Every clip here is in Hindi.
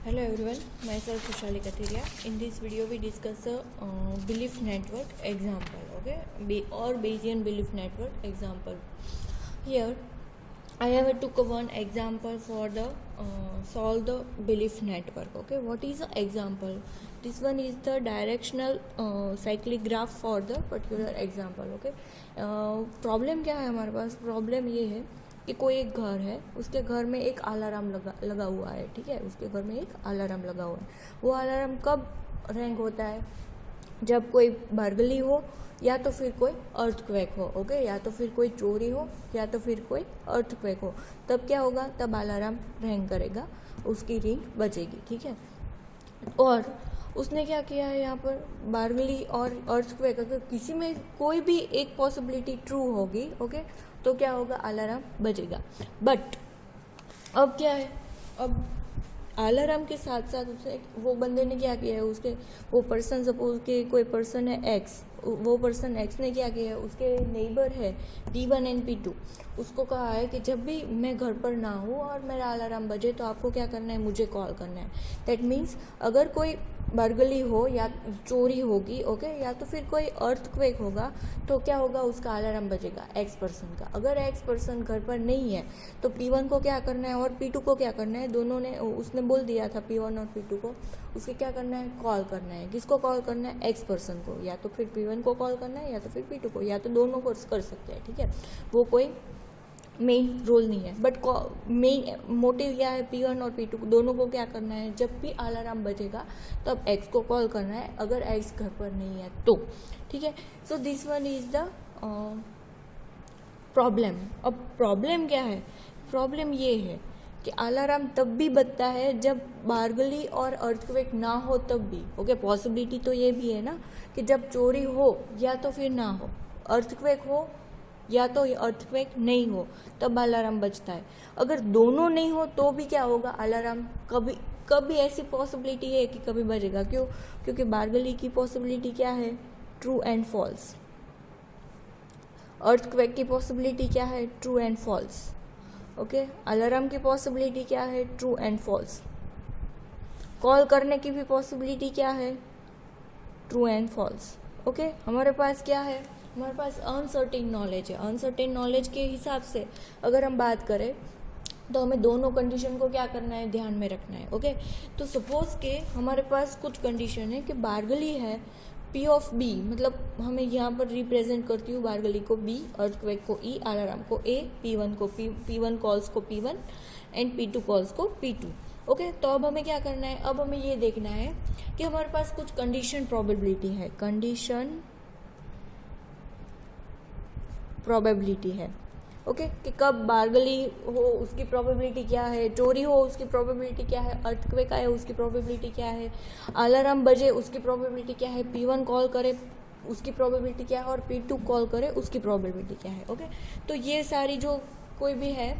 Hello everyone, myself Kushali Katiria. In this video we discuss a belief network example, okay, or Bayesian belief network example. Here I have took one example for the solve the belief network. Okay, what is the example? This one is the directional cyclic graph for the particular example. Okay, problem क्या है हमारे पास? प्रॉब्लम ये है कि कोई एक घर है, उसके घर में एक अलार्म लगा हुआ है. ठीक है, उसके घर में एक अलार्म लगा हुआ है. वो अलार्म कब रैंग होता है? जब कोई बरगली हो या तो फिर कोई अर्थक्वेक हो. ओके, या तो फिर कोई चोरी हो या तो फिर कोई अर्थक्वेक हो. तब क्या होगा? तब अलार्म रैंग करेगा, उसकी रिंग बजेगी. ठीक है, और उसने क्या किया है यहाँ पर? बारगली और अर्थक्वेक, अगर किसी में कोई भी एक पॉसिबिलिटी ट्रू होगी, ओके, तो क्या होगा? अलार्म बजेगा. बट अब क्या है? अब अलार्म के साथ साथ उसने, वो बंदे ने क्या किया है, उसके वो पर्सन, सपोज के कोई पर्सन है एक्स, वो पर्सन एक्स ने क्या किया है, उसके नेबर है P1 एंड P2, उसको कहा है कि जब भी मैं घर पर ना हूँ और मेरा अलार्म बजे तो आपको क्या करना है? मुझे कॉल करना है. दैट मीन्स अगर कोई बरगली हो या चोरी होगी, ओके, या तो फिर कोई अर्थक्वेक होगा, तो क्या होगा? उसका अलार्म बजेगा एक्स पर्सन का. अगर एक्स पर्सन घर पर नहीं है तो P1 को क्या करना है और P2 को क्या करना है? दोनों ने, उसने बोल दिया था P1 और P2 को, उसके क्या करना है? कॉल करना है. किसको कॉल करना है? एक्स पर्सन को. या तो फिर P1 को कॉल करना है या तो फिर P2 को, या तो दोनों को कर सकते हैं. ठीक है, वो कोई मेन रोल नहीं है. बट मेन मोटिव क्या है? P1 और P2 दोनों को क्या करना है? जब भी अलार्म बजेगा तब एक्स को कॉल करना है, अगर एक्स घर पर नहीं है तो. ठीक है, so this one is the problem. अब प्रॉब्लम क्या है? प्रॉब्लम ये है कि अलार्म तब भी बजता है जब बारगली और अर्थक्वेक ना हो तब भी. ओके, पॉसिबिलिटी तो ये भी है ना कि जब चोरी हो या तो फिर ना हो, अर्थक्वेक हो या तो अर्थक्वेक नहीं हो, तब अलार्म बजता है. अगर दोनों नहीं हो तो भी क्या होगा? अलार्म कभी कभी ऐसी पॉसिबिलिटी है कि कभी बजेगा. क्यों? क्योंकि बारगली की पॉसिबिलिटी क्या है? True and false. अर्थक्वेक की पॉसिबिलिटी क्या है? True and false. Okay, alarm की पॉसिबिलिटी क्या है? True and false. कॉल करने की भी पॉसिबिलिटी क्या है? True and false. ओके, हमारे पास क्या है? हमारे पास अनसर्टेन नॉलेज है. अनसर्टेन नॉलेज के हिसाब से अगर हम बात करें तो हमें दोनों कंडीशन को क्या करना है? ध्यान में रखना है. ओके, तो सपोज के हमारे पास कुछ कंडीशन है कि बारगली है P ऑफ B, मतलब हमें यहाँ पर रिप्रेजेंट करती हूँ बारगली को B, अर्थक्वेक को E, अलार्म को A, P1 को P1 कॉल्स को P1 एंड P2 कॉल्स को P2. ओके, तो अब हमें क्या करना है? अब हमें ये देखना है कि हमारे पास कुछ कंडीशन प्रोबेबिलिटी है. कंडीशन प्रोबेबिलिटी है. ओके, कि कब बारगली हो उसकी प्रोबेबिलिटी क्या है, चोरी हो उसकी प्रोबेबिलिटी क्या है, अर्थक्वेक आए उसकी प्रोबेबिलिटी क्या है, अलार्म बजे उसकी प्रोबेबिलिटी क्या है, P1 कॉल करे उसकी प्रोबेबिलिटी क्या है और P2 कॉल करे उसकी प्रोबेबिलिटी क्या है. ओके, तो ये सारी जो कोई भी है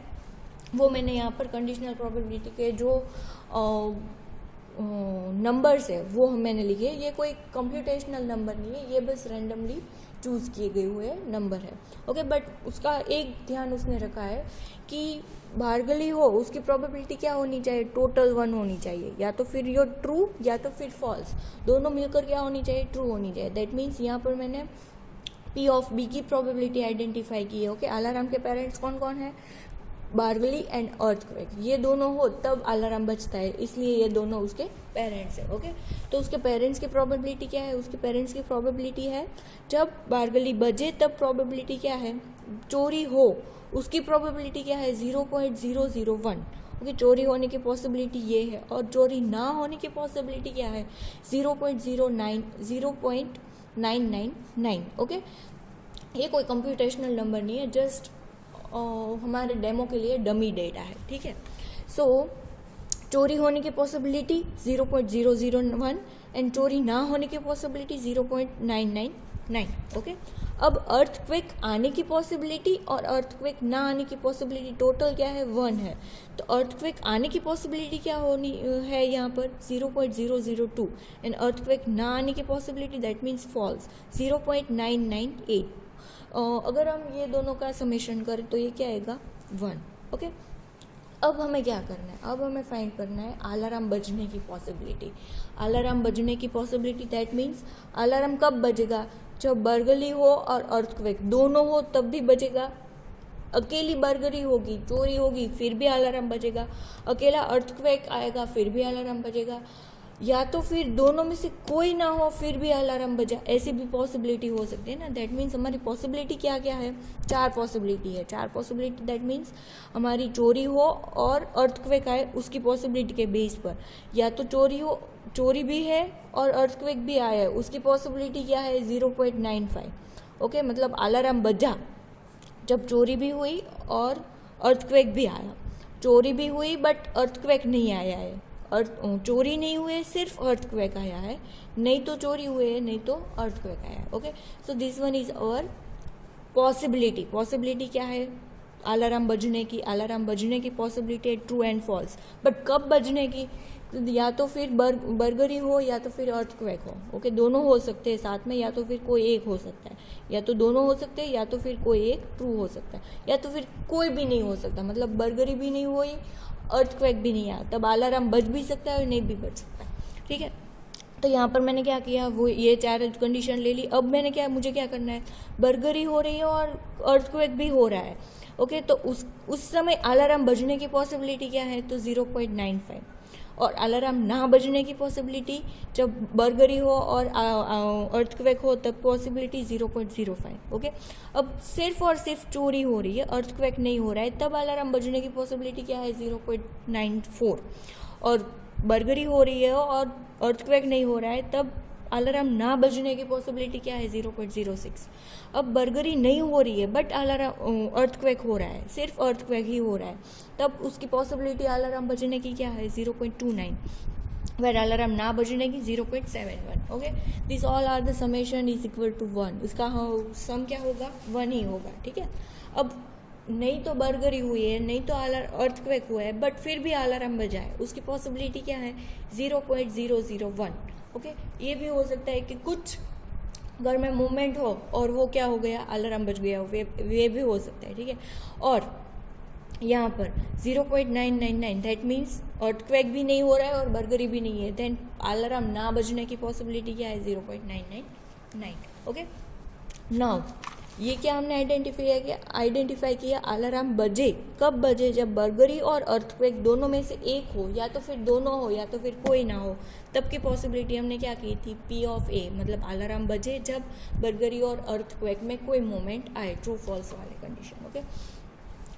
वो मैंने यहाँ पर कंडीशनल प्रोबेबिलिटी के जो नंबर्स है वो मैंने लिखे. ये कोई कंप्यूटेशनल नंबर नहीं है, ये बस रैंडमली चूज़ किए गए हुए नंबर है. ओके, बट उसका एक ध्यान उसने रखा है कि बारगली हो उसकी प्रोबेबिलिटी क्या होनी चाहिए? टोटल 1 होनी चाहिए, या तो फिर ये ट्रू या तो फिर फॉल्स, दोनों मिलकर क्या होनी चाहिए? ट्रू होनी चाहिए. दैट मीन्स यहाँ पर मैंने P ऑफ B की प्रोबेबिलिटी आइडेंटिफाई की है. ओके, अलार्म के पेरेंट्स कौन कौन है? बारगली एंड अर्थक्वेक. ये दोनों हो तब अलार्म बजता है, इसलिए ये दोनों उसके पेरेंट्स है. ओके, तो उसके पेरेंट्स की प्रोबेबिलिटी क्या है? उसके पेरेंट्स की प्रोबेबिलिटी है जब बारगली बजे तब प्रोबेबिलिटी क्या है? चोरी हो उसकी प्रोबेबिलिटी क्या है? 0.001. ओके, चोरी होने की पॉसिबिलिटी ये है और चोरी ना होने की पॉसिबिलिटी क्या है? 0.999. ओके, ये कोई कंप्यूटेशनल नंबर नहीं है, जस्ट हमारे डेमो के लिए डमी डेटा है. ठीक है, सो चोरी होने की पॉसिबिलिटी 0.001 एंड चोरी ना होने की पॉसिबिलिटी 0.999. ओके, अब अर्थक्वेक आने की पॉसिबिलिटी और अर्थक्वेक ना आने की पॉसिबिलिटी टोटल क्या है? 1 है. तो अर्थक्वेक आने की पॉसिबिलिटी क्या होनी है यहाँ पर? 0.002 एंड अर्थक्वेक ना आने की पॉसिबिलिटी दैट मीन्स फॉल्स 0.998. अगर हम ये दोनों का समेशन करें तो ये क्या आएगा? 1. ओके, अब हमें क्या करना है, अब हमें फाइंड करना है अलार्म बजने की पॉसिबिलिटी। अलार्म बजने की पॉसिबिलिटी दैट मीन्स अलार्म कब बजेगा, जब बर्गली हो और अर्थक्वेक दोनों हो तब भी बजेगा। अकेली बर्गरी होगी, चोरी होगी, फिर भी अलार्म बजेगा। अकेला अर्थक्वेक आएगा फिर भी अलार्म बजेगा। या तो फिर दोनों में से कोई ना हो फिर भी अलार्म बजा, ऐसी भी पॉसिबिलिटी हो सकती है ना। दैट मीन्स हमारी पॉसिबिलिटी क्या क्या है, 4 पॉसिबिलिटी है। 4 पॉसिबिलिटी दैट मीन्स हमारी चोरी हो और अर्थक्वेक आए, उसकी पॉसिबिलिटी के बेस पर। या तो चोरी हो, चोरी भी है और अर्थक्वेक भी आया है, उसकी पॉसिबिलिटी क्या है 0.95। ओके, मतलब अलार्म बजा जब चोरी भी हुई और अर्थक्वेक भी आया। चोरी भी हुई बट अर्थक्वेक नहीं आया है, चोरी नहीं हुए, सिर्फ अर्थक्वेक आया है, नहीं तो चोरी हुए, नहीं तो अर्थक्वेक आया है। Okay, so this one is our possibility. Possibility क्या है अलार्म बजने की, अलार्म बजने की पॉसिबिलिटी है ट्रू एंड फॉल्स। बट कब बजने की, या तो फिर बर्गरी हो या तो फिर अर्थक्वेक हो। ओके, दोनों हो सकते हैं साथ में, या तो फिर कोई एक हो सकता है, या तो दोनों हो सकते हैं, या तो फिर कोई एक ट्रू हो सकता है, या तो फिर कोई भी नहीं हो सकता। मतलब बर्गरी भी नहीं हुई, अर्थक्वेक भी नहीं आया, तब अलार्म बज भी सकता है और नहीं भी बज सकता है। ठीक है, तो यहाँ पर मैंने क्या किया, वो ये 4 कंडीशन ले ली। अब मैंने मुझे क्या करना है, बर्गरी हो रही है और अर्थक्वेक भी हो रहा है। ओके, तो उस समय अलार्म बजने की पॉसिबिलिटी क्या है, तो 0.95। और अलार्म ना बजने की पॉसिबिलिटी जब बर्गरी हो और अर्थक्वेक हो तब पॉसिबिलिटी 0.05। ओके, अब सिर्फ और सिर्फ चोरी हो रही है, अर्थक्वेक नहीं हो रहा है, तब अलार्म बजने की पॉसिबिलिटी क्या है 0.94। और बर्गरी हो रही है और अर्थक्वेक नहीं हो रहा है, तब अलार्म ना बजने की पॉसिबिलिटी क्या है 0.06। अब बर्गरी नहीं हो रही है बट अलार्म अर्थक्वेक हो रहा है, सिर्फ अर्थक्वेक ही हो रहा है, तब उसकी पॉसिबिलिटी अलार्म बजने की क्या है 0.29। वेर अलार्म ना बजने की 0.71। Okay, this all are the summation is equal to 1। इसका सम क्या होगा 1 ही होगा। ठीक है, अब नहीं तो बर्गरी हुई है, नहीं तो अर्थक्वेक हुआ है, बट फिर भी अलार्म बजा है, उसकी पॉसिबिलिटी क्या है 0.001। ओके, ये भी हो सकता है कि कुछ घर में मूवमेंट हो और वो क्या हो गया, अलार्म बज गया, वे भी हो सकता है। ठीक है, और यहाँ पर 0.999 दैट मीन्स अर्थक्वेक भी नहीं हो रहा है और बर्गरी भी नहीं है, देन अलार्म ना बजने की पॉसिबिलिटी क्या है 0.999। ओके, नाउ ये क्या हमने आइडेंटिफाई किया अलार्म बजे कब बजे, जब बर्गरी और अर्थक्वेक दोनों में से एक हो, या तो फिर दोनों हो या तो फिर कोई ना हो, तब की पॉसिबिलिटी हमने क्या की थी P ऑफ A। मतलब अलार्म बजे जब बर्गरी और अर्थक्वेक में कोई मोमेंट आए, ट्रू फॉल्स वाले कंडीशन। ओके,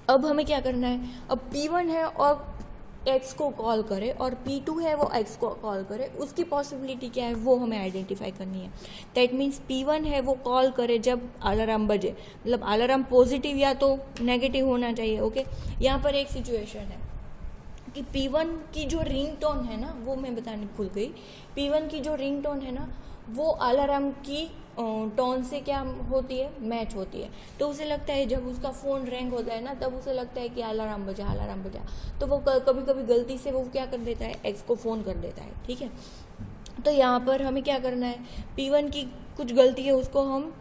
अब हमें क्या करना है, अब P1 है और एक्स को कॉल करे और P2 है वो एक्स को कॉल करे, उसकी पॉसिबिलिटी क्या है वो हमें आइडेंटिफाई करनी है। दैट मीन्स P1 है वो कॉल करे जब अलार्म बजे, मतलब अलार्म पॉजिटिव या तो नेगेटिव होना चाहिए। ओके, यहाँ पर एक सिचुएशन है कि P1 की जो रिंगटोन है ना, वो मैं बताने भूल गई, P1 की जो रिंगटोन है ना वो अलार्म की टोन से क्या होती है, मैच होती है। तो उसे लगता है जब उसका फ़ोन रिंग होता है ना, तब उसे लगता है कि अलार्म बजा, तो वो कभी कभी गलती से वो क्या कर देता है, एक्स को फ़ोन कर देता है। ठीक है, तो यहाँ पर हमें क्या करना है, P1 की कुछ गलती है, उसको हम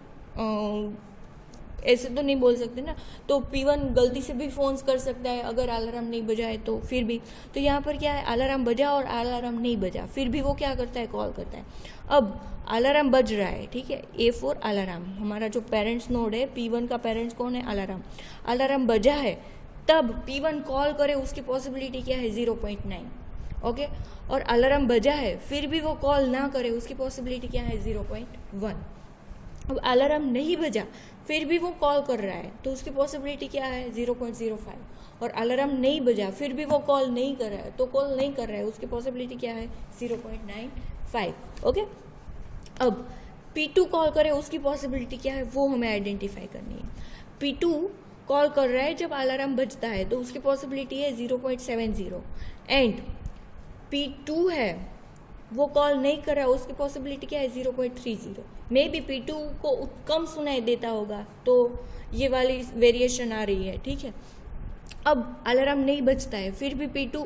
ऐसे तो नहीं बोल सकते ना, तो P1 गलती से भी फ़ोन कर सकता है अगर अलार्म नहीं बजाए तो फिर भी। तो यहाँ पर क्या है, अलार्म बजा और अलार्म नहीं बजा, फिर भी वो क्या करता है, कॉल करता है। अब अलार्म बज रहा है, ठीक है, A फॉर अलार्म, हमारा जो पेरेंट्स नोड है, P1 का पेरेंट्स कौन है, अलार्म। अलार्म बजा है तब P1 कॉल करे, उसकी पॉसिबिलिटी क्या है 0.9। ओके, और अलार्म बजा है फिर भी वो कॉल ना करे, उसकी पॉसिबिलिटी क्या है 0.1। अब अलार्म नहीं बजा फिर भी वो कॉल कर रहा है, तो उसकी पॉसिबिलिटी क्या है 0.05। और अलार्म नहीं बजा फिर भी वो कॉल नहीं कर रहा है, तो कॉल नहीं कर रहा है, उसकी पॉसिबिलिटी क्या है 0.95। ओके, अब P2 कॉल करे, उसकी पॉसिबिलिटी क्या है वो हमें आइडेंटिफाई करनी है। P2 कॉल कर रहा है जब अलार्म बजता है, तो उसकी पॉसिबिलिटी है 0.70। एंड P2 है वो कॉल नहीं कर रहा है, उसकी पॉसिबिलिटी क्या है 0.30। मे बी P2 को कम सुनाई देता होगा, तो ये वाली वेरिएशन आ रही है। ठीक है, अब अलार्म नहीं बजता है फिर भी P2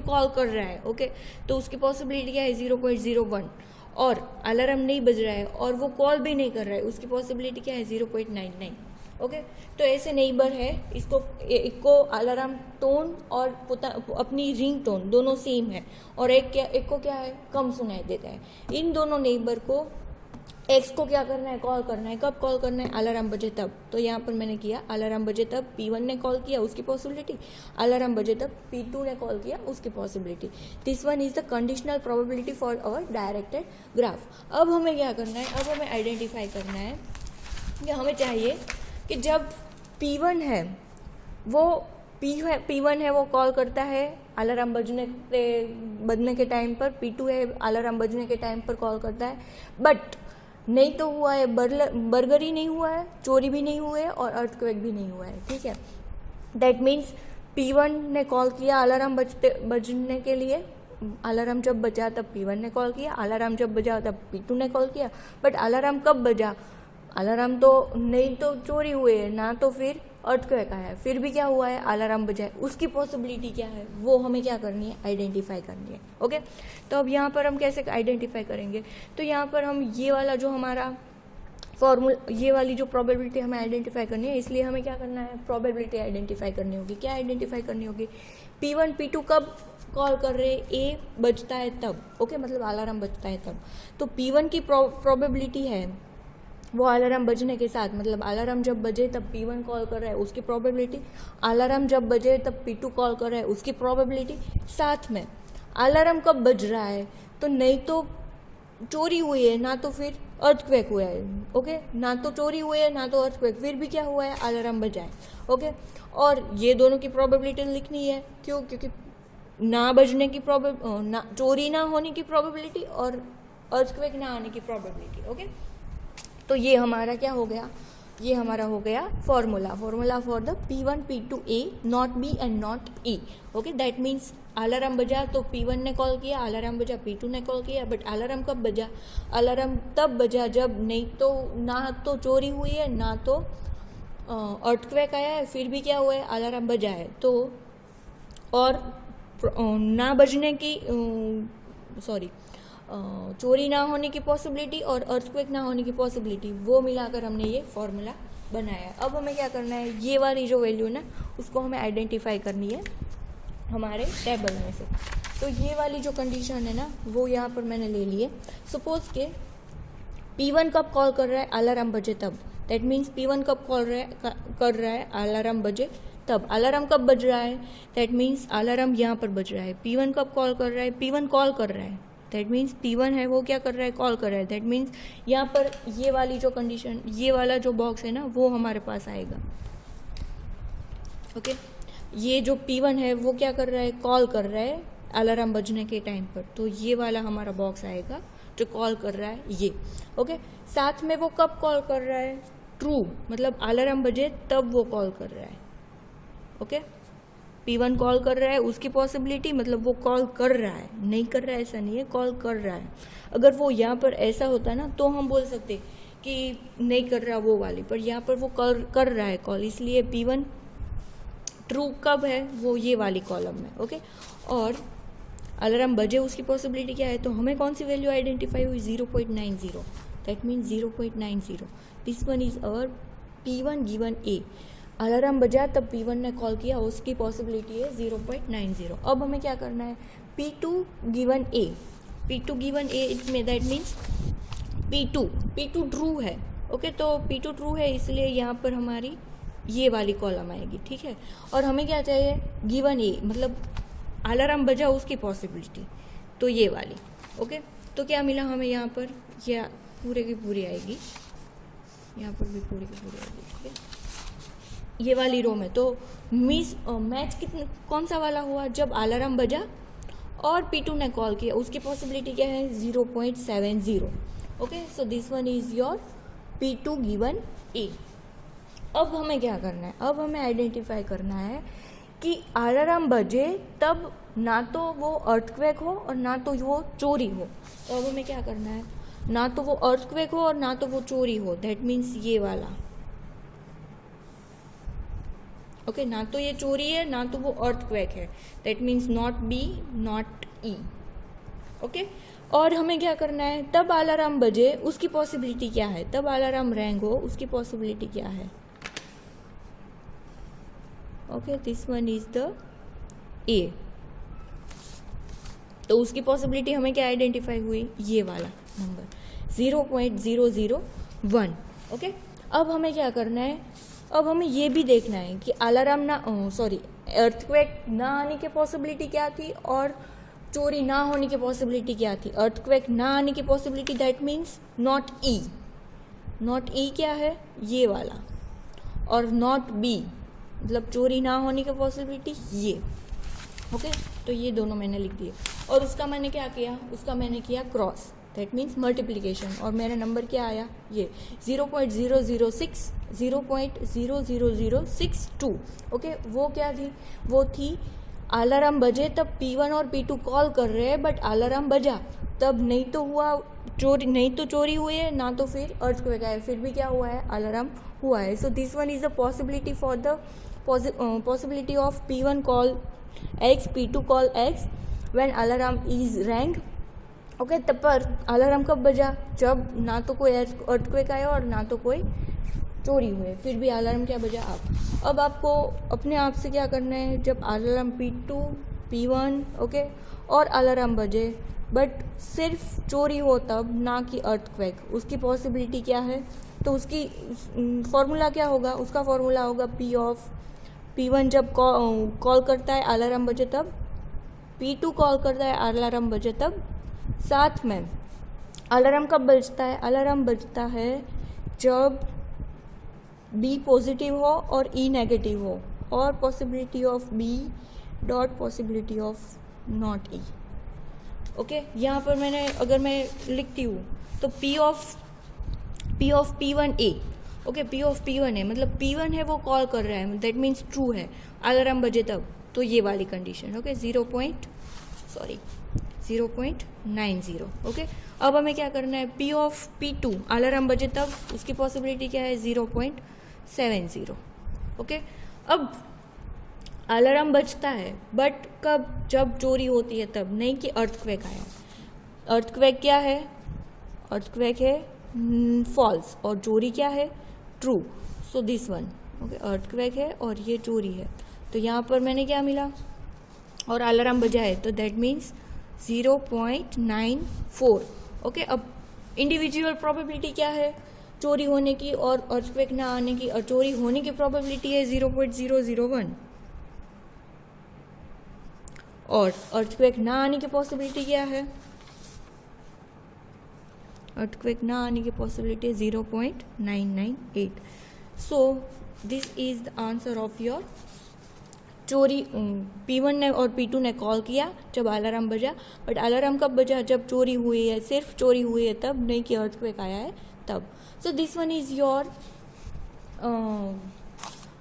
कॉल कर रहा है। ओके, तो उसकी पॉसिबिलिटी क्या है 0.01। और अलार्म नहीं बज रहा है और वो कॉल भी नहीं कर रहा है, उसकी पॉसिबिलिटी क्या है 0.99। ओके। तो ऐसे नेबर है, इसको अलार्म टोन और अपनी रिंग टोन दोनों सेम है, और एक को क्या है, कम सुनाई देता है। इन दोनों नेबर को एक्स को क्या करना है, कॉल करना है। कब कॉल करना है, अलार्म बजे तब। तो यहाँ पर मैंने किया अलार्म बजे तब, P1 ने कॉल किया उसकी पॉसिबिलिटी, अलार्म बजे तब P2 ने कॉल किया उसकी possibility. This one is the conditional probability for our directed graph. अब हमें क्या करना है, अब हमें आइडेंटिफाई करना है कि हमें चाहिए कि जब P1 है वो P1 है वो कॉल करता है अलार्म बजने के टाइम पर, P2 है अलार्म बजने के टाइम पर कॉल करता है, बट नहीं तो हुआ है, बर्गरी नहीं हुआ है, चोरी भी नहीं हुआ है, और अर्थक्वेक भी नहीं हुआ है, ठीक है। दैट मीन्स P1 ने कॉल किया अलार्म बजने के लिए, अलार्म जब बजा तब P1 ने कॉल किया, अलार्म जब बजा तब P2 ने कॉल किया, बट अलार्म कब बजा, अलार्म तो नहीं तो चोरी हुए है, ना तो फिर अर्थक्वेक आया है, फिर भी क्या हुआ है, अलार्म बजा है, उसकी पॉसिबिलिटी क्या है वो हमें क्या करनी है, आइडेंटिफाई करनी है। ओके, तो अब यहाँ पर हम कैसे आइडेंटिफाई करेंगे, तो यहाँ पर हम ये वाला जो हमारा ये वाली जो प्रोबेबिलिटी हमें आइडेंटिफाई करनी है, इसलिए हमें क्या करना है, प्रोबेबिलिटी आइडेंटिफाई करनी होगी। क्या आइडेंटिफाई करनी होगी, P1 P2 कब कॉल कर रहे, ए बजता है तब, ओके, मतलब अलार्म बजता है तब। तो P1 की प्रोबेबिलिटी है वो अलार्म बजने के साथ, मतलब अलार्म जब बजे तब P1 कॉल कर रहा है उसकी प्रोबेबिलिटी, अलार्म जब बजे तब P2 कॉल कर रहा है उसकी प्रोबेबिलिटी, साथ में अलार्म कब बज रहा है, तो नहीं तो चोरी हुई है ना तो फिर अर्थक्वेक हुआ है, ओके, ना तो चोरी हुई है ना तो अर्थक्वेक, फिर भी क्या हुआ है, अलार्म बजा है, ओके। और ये दोनों की प्रोबेबिलिटी लिखनी है, क्यों, क्योंकि ना बजने की चोरी ना होने की प्रोबेबिलिटी और अर्थक्वेक ना आने की प्रोबेबिलिटी, ओके। तो ये हमारा क्या हो गया, ये हमारा हो गया formula for the P1 P2 A not B and not E, okay. That means alarm बजा तो P1 ने कॉल किया, अलार्म बजा P2 ने कॉल किया, बट अलार्म कब बजा, अलार्म तब बजा जब नहीं तो ना तो चोरी हुई है ना तो अर्थक्वेक आया है, फिर भी क्या हुआ है, अलार्म बजा है। तो और ना बजने की चोरी ना होने की पॉसिबिलिटी और अर्थक्वेक ना होने की पॉसिबिलिटी, वो मिलाकर हमने ये फॉर्मूला बनाया। अब हमें क्या करना है, ये वाली जो वैल्यू है ना उसको हमें आइडेंटिफाई करनी है हमारे टेबल में से। तो ये वाली जो कंडीशन है ना वो यहाँ पर मैंने ले ली है। सपोज के P1 कब कॉल कर रहा है, अलार्म बजे तब। दैट मीन्स P1 कब कर रहा है अलार्म बजे तब। अलार्म कब बज रहा है, दैट मीन्स अलार्म यहाँ पर बज रहा है। P1 कब कॉल कर रहा है, P1 कॉल कर रहा है, दैट मीन्स P1 है वो क्या कर रहा है, कॉल कर रहा है। दैट मीन्स यहाँ पर ये वाली जो कंडीशन, ये वाला जो बॉक्स है ना वो हमारे पास आएगा, ओके। ये जो P1 है वो क्या कर रहा है, कॉल कर रहा है अलार्म बजने के टाइम पर, तो ये वाला हमारा बॉक्स आएगा जो कॉल कर रहा है ये, ओके। साथ में वो कब कॉल कर रहा है, ट्रू, मतलब अलार्म बजे तब वो कॉल कर रहा है, ओके। P1 कॉल कर रहा है उसकी पॉसिबिलिटी, मतलब वो कॉल कर रहा है, नहीं कर रहा है ऐसा नहीं है, कॉल कर रहा है। अगर वो यहाँ पर ऐसा होता ना तो हम बोल सकते कि नहीं कर रहा वो वाली, पर यहाँ पर वो कर रहा है कॉल, इसलिए P1 ट्रू कब है, वो ये वाली कॉलम में, ओके। और अलार्म बजे उसकी पॉसिबिलिटी क्या है, तो हमें कौन सी वैल्यू आइडेंटिफाई हुई, 0.90, that means 0.90। This one is our P1 given A। Alarm बजा तब P1 ने कॉल किया उसकी पॉसिबिलिटी है 0.90। अब हमें क्या करना है, P2 given A, P2 given A में दैट मीन्स P2 ट्रू है, ओके। तो P2 ट्रू है इसलिए यहाँ पर हमारी ये वाली कॉलम आएगी, ठीक है। और हमें क्या चाहिए, गिवन A, मतलब अलार्म बजा उसकी पॉसिबिलिटी, तो ये वाली, ओके। तो क्या मिला हमें यहाँ पर, यह पूरे की पूरी आएगी, यहाँ पर भी पूरी की पूरी आएगी, ठीक है, ये वाली रो में। तो मैच कौन सा वाला हुआ, जब अलार्म बजा और P2 ने कॉल किया उसकी पॉसिबिलिटी क्या है, 0.70, okay. So this one is your P2 given A। अब हमें क्या करना है, अब हमें आइडेंटिफाई करना है कि अलार्म बजे तब ना तो वो अर्थक्वेक हो और ना तो वो चोरी हो। तो अब हमें क्या करना है, ना तो वो अर्थक्वेक हो और ना तो वो चोरी हो, दैट मीन्स ये वाला, ओके। ना तो ये चोरी है ना तो वो अर्थक्वेक है, that means not B not E, okay. और हमें क्या करना है, तब अलार्म बजे उसकी पॉसिबिलिटी क्या है, तब अलार्म रैंग हो उसकी पॉसिबिलिटी क्या है, okay, this one is the ए। तो उसकी पॉसिबिलिटी हमें क्या आइडेंटिफाई हुई, ये वाला नंबर 0.001। ओके, अब हमें क्या करना है, अब हमें ये भी देखना है कि अलार्म ना अर्थक्वेक ना आने की पॉसिबिलिटी क्या थी और चोरी ना होने की पॉसिबिलिटी क्या थी। अर्थक्वेक ना आने की possibility that means not E, not E क्या है, ये वाला, और नॉट बी मतलब चोरी ना होने की पॉसिबिलिटी ये। ओके, तो ये दोनों मैंने लिख दिए और उसका मैंने क्या किया, उसका मैंने किया क्रॉस, दैट मीन्स मल्टीप्लिकेशन, और मेरा नंबर क्या आया, ये 0.006 ओके, वो क्या थी, वो थी अलार्म बजे तब P1 और P2 कॉल कर रहे हैं, बट अलार्म बजा तब नहीं तो हुआ चोरी, नहीं तो चोरी हुई है, ना तो फिर अर्थक्वेक आया, फिर भी क्या हुआ है, अलार्म हुआ है। So this one is the possibility for the possibility of P1 call X, P2 call X when alarm is wrong. Okay, तब पर अलार्म कब बजा, जब ना तो कोई अर्थक्वेक आया और ना तो कोई चोरी हुए, फिर भी अलार्म क्या बजा अब आपको अपने आप से क्या करना है, जब अलार्म P2 P1 ओके और अलार्म बजे बट सिर्फ चोरी हो तब, ना कि अर्थक्वेक, उसकी पॉसिबिलिटी क्या है, तो उसकी फॉर्मूला क्या होगा, उसका फॉर्मूला होगा P ऑफ P1 जब कॉल करता है अलार्म बजे तब, P2 कॉल करता है अलार्म बजे तब, साथ में अलार्म कब बजता है, अलार्म बजता है जब B पॉजिटिव हो और E नेगेटिव हो, और possibility of B dot possibility of not E। Okay, यहाँ पर मैंने अगर मैं लिखती हूँ तो P of P1A, okay, P of P1 है मतलब P1 है वो कॉल कर रहा है, दैट मीन्स ट्रू है, अलार्म बजे तब, तो ये वाली कंडीशन। ओके, 0.90। ओके, अब हमें क्या करना है, P ऑफ P2 अलार्म बजे तब, उसकी पॉसिबिलिटी क्या है, 0.70। ओके, अब अलार्म बजता है बट कब, जब चोरी होती है तब, नहीं कि अर्थक्वेक आया। अर्थक्वेक क्या है, अर्थक्वेक है फॉल्स और चोरी क्या है, true. So this one, okay, earthquake है और ये चोरी है, तो यहाँ पर मैंने क्या मिला, और अलार्म बजा है तो दैट मीन्स 0.94। ओके, अब इंडिविजुअल प्रोबेबिलिटी क्या है, चोरी होने की और अर्थक्वेक ना आने की, और चोरी होने की प्रोबेबिलिटी है 0.001 और अर्थक्वेक ना आने की पॉसिबिलिटी क्या है, अर्थक्वेक ना आने की पॉसिबिलिटी है 0.998। So this is the answer of your चोरी। P1 ने और P2 ने कॉल किया जब अलार्म बजा, बट अलार्म कब बजा, जब चोरी हुई है, सिर्फ चोरी हुई है तब, नहीं कि अर्थक्वेक आया है तब। So this one is your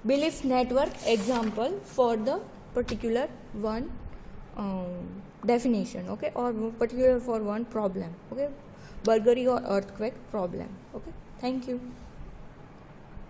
belief network example for the particular one definition, okay, or particular for one problem, okay, burglary or earthquake problem. Okay, thank you.